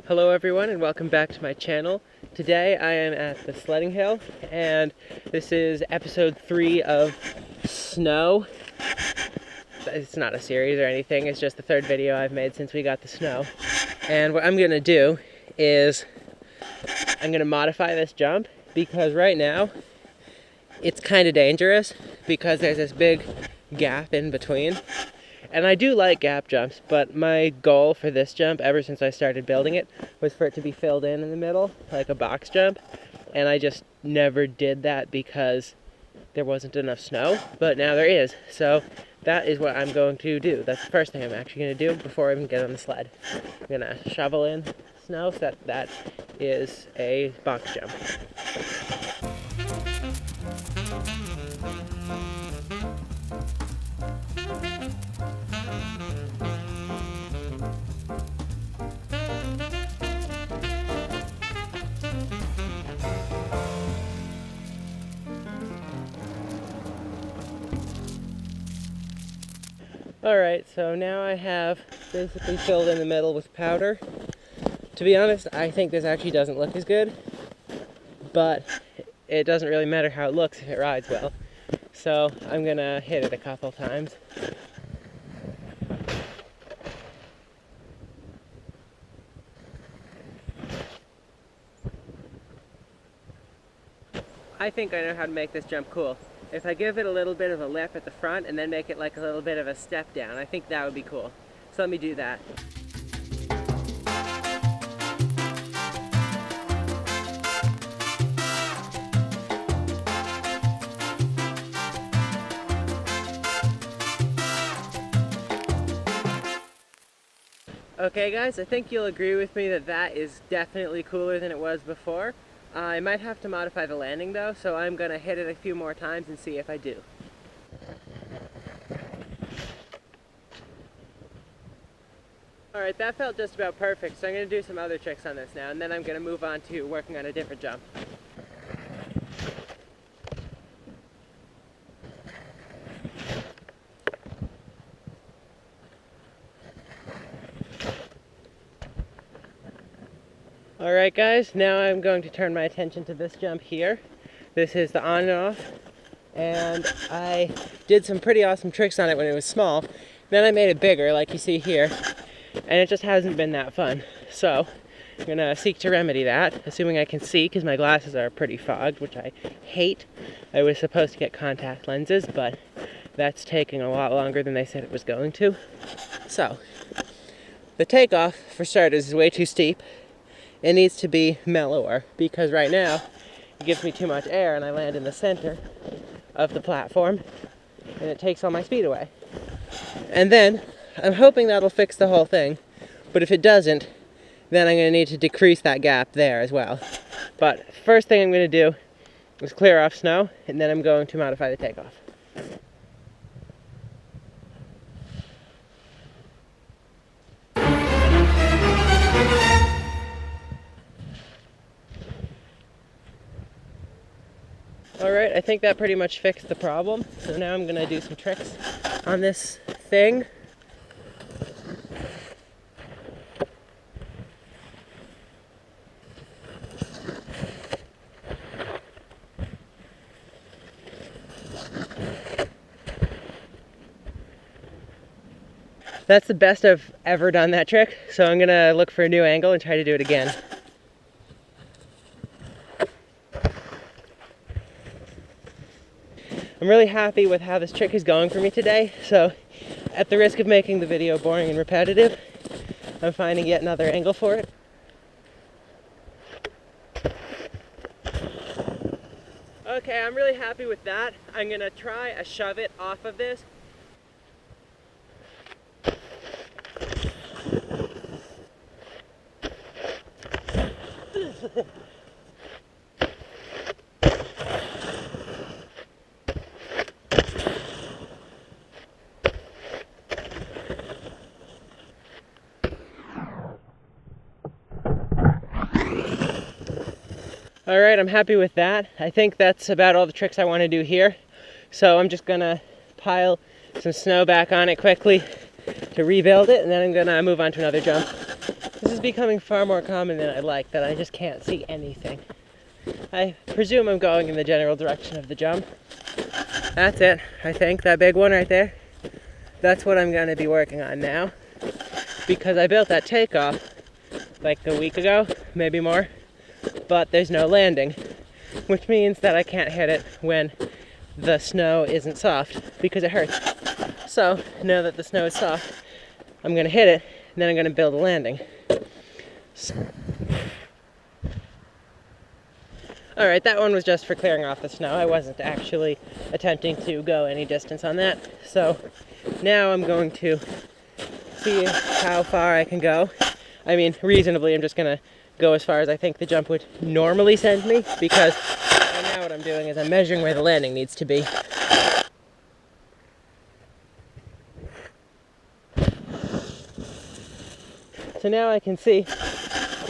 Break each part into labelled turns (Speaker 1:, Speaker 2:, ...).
Speaker 1: Hello everyone and welcome back to my channel. Today I am at the sledding hill and this is episode 3 of Snow. It's not a series or anything, it's just the third video I've made since we got the snow. And what I'm going to do is I'm going to modify this jump because right now it's kind of dangerous because there's this big gap in between. And I do like gap jumps, but my goal for this jump, ever since I started building it, was for it to be filled in the middle, like a box jump. And I just never did that because there wasn't enough snow, but now there is. So that is what I'm going to do. That's the first thing I'm actually going to do before I even get on the sled. I'm going to shovel in snow so that is a box jump. Alright, so now I have basically filled in the middle with powder. To be honest, I think this actually doesn't look as good, but it doesn't really matter how it looks if it rides well. So I'm gonna hit it a couple times. I think I know how to make this jump cool. If I give it a little bit of a lip at the front and then make it like a little bit of a step down, I think that would be cool. So let me do that. Okay guys, I think you'll agree with me that that is definitely cooler than it was before. I might have to modify the landing though, so I'm going to hit it a few more times and see if I do. Alright, that felt just about perfect, so I'm going to do some other tricks on this now, and then I'm going to move on to working on a different jump. Alright guys, now I'm going to turn my attention to this jump here. This is the on and off, and I did some pretty awesome tricks on it when it was small. Then I made it bigger, like you see here, and it just hasn't been that fun. So I'm going to seek to remedy that, assuming I can see, because my glasses are pretty fogged, which I hate. I was supposed to get contact lenses, but that's taking a lot longer than they said it was going to. So, the takeoff, for starters, is way too steep. It needs to be mellower, because right now it gives me too much air and I land in the center of the platform and it takes all my speed away. And then I'm hoping that'll fix the whole thing, but if it doesn't, then I'm going to need to decrease that gap there as well. But first thing I'm going to do is clear off snow, and then I'm going to modify the takeoff. Alright, I think that pretty much fixed the problem. So now I'm going to do some tricks on this thing. That's the best I've ever done that trick, so I'm going to look for a new angle and try to do it again. I'm really happy with how this trick is going for me today, so at the risk of making the video boring and repetitive, I'm finding yet another angle for it. Okay, I'm really happy with that. I'm going to try a shove it off of this. Alright, I'm happy with that. I think that's about all the tricks I want to do here. So I'm just gonna pile some snow back on it quickly to rebuild it, and then I'm gonna move on to another jump. This is is becoming far more common than I'd like, that I just can't see anything. I presume I'm going in the general direction of the jump. That's it, I think, that big one right there. That's what I'm going to be working on now, because I built that takeoff like a week ago, maybe more, but there's no landing, which means that I can't hit it when the snow isn't soft, because it hurts. So now that the snow is soft, I'm going to hit it, and then I'm going to build a landing. Alright, that one was just for clearing off the snow. I wasn't actually attempting to go any distance on that. So now I'm going to see how far I can go. I mean, reasonably, I'm just going to go as far as I think the jump would normally send me, because right now what I'm doing is I'm measuring where the landing needs to be. So now I can see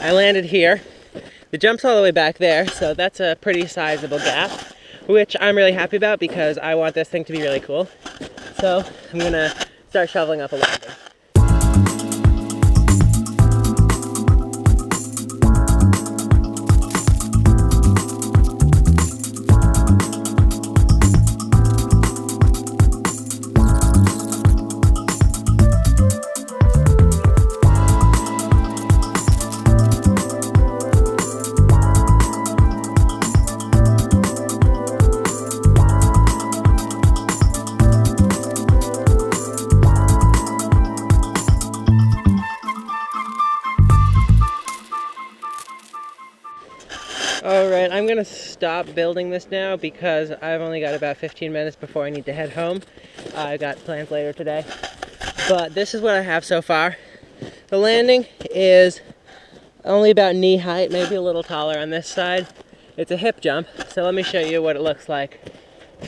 Speaker 1: I landed here. The jump's all the way back there, so that's a pretty sizable gap, which I'm really happy about because I want this thing to be really cool. So I'm gonna start shoveling up a landing. Alright, I'm going to stop building this now because I've only got about 15 minutes before I need to head home. I've got plans later today. But this is what I have so far. The landing is only about knee height, maybe a little taller on this side. It's a hip jump, so let me show you what it looks like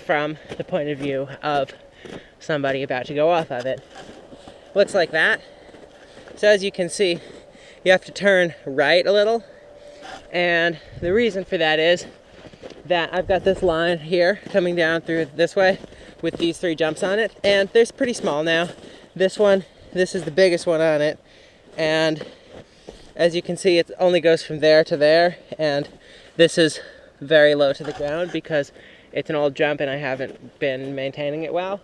Speaker 1: from the point of view of somebody about to go off of it. Looks like that. So as you can see, you have to turn right a little. And the reason for that is that I've got this line here coming down through this way with these 3 jumps on it, and they're pretty small now. This is the biggest one on it, and as you can see, it only goes from there to there, and this is very low to the ground because it's an old jump and I haven't been maintaining it well.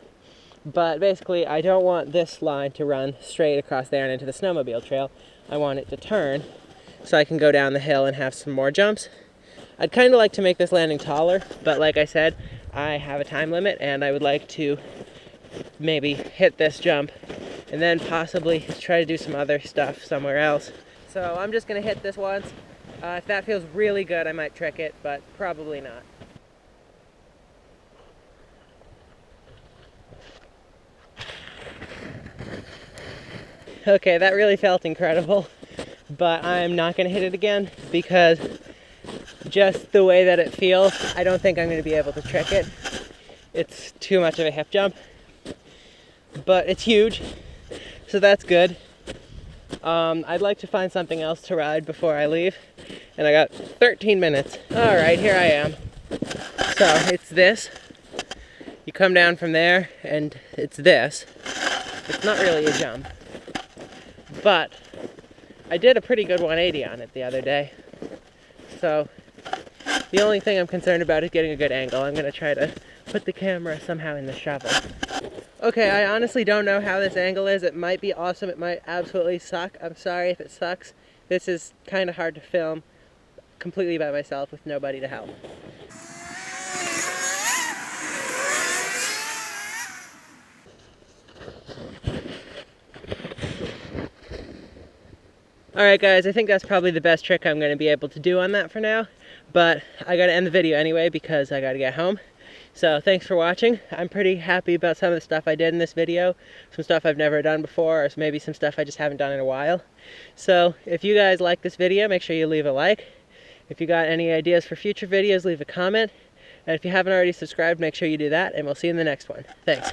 Speaker 1: But basically, I don't want this line to run straight across there and into the snowmobile trail. I want it to turn so I can go down the hill and have some more jumps. I'd kind of like to make this landing taller, but like I said, I have a time limit and I would like to maybe hit this jump and then possibly try to do some other stuff somewhere else. So I'm just going to hit this once. If that feels really good, I might trick it, but probably not. Okay, that really felt incredible. But I'm not going to hit it again because just the way that it feels, I don't think I'm going to be able to trick it. It's too much of a hip jump, but it's huge, so that's good. I'd like to find something else to ride before I leave, and I got 13 minutes. All right, here I am. So it's this. You come down from there, and it's this. It's not really a jump, but I did a pretty good 180 on it the other day. So the only thing I'm concerned about is getting a good angle. I'm going to try to put the camera somehow in the shovel. Okay, I honestly don't know how this angle is. It might be awesome. It might absolutely suck. I'm sorry if it sucks. This is kind of hard to film completely by myself with nobody to help. Alright guys, I think that's probably the best trick I'm going to be able to do on that for now, but I gotta end the video anyway because I gotta get home. So thanks for watching. I'm pretty happy about some of the stuff I did in this video, some stuff I've never done before, or maybe some stuff I just haven't done in a while. So if you guys like this video, make sure you leave a like. If you got any ideas for future videos, leave a comment. And if you haven't already subscribed, make sure you do that, and we'll see you in the next one. Thanks.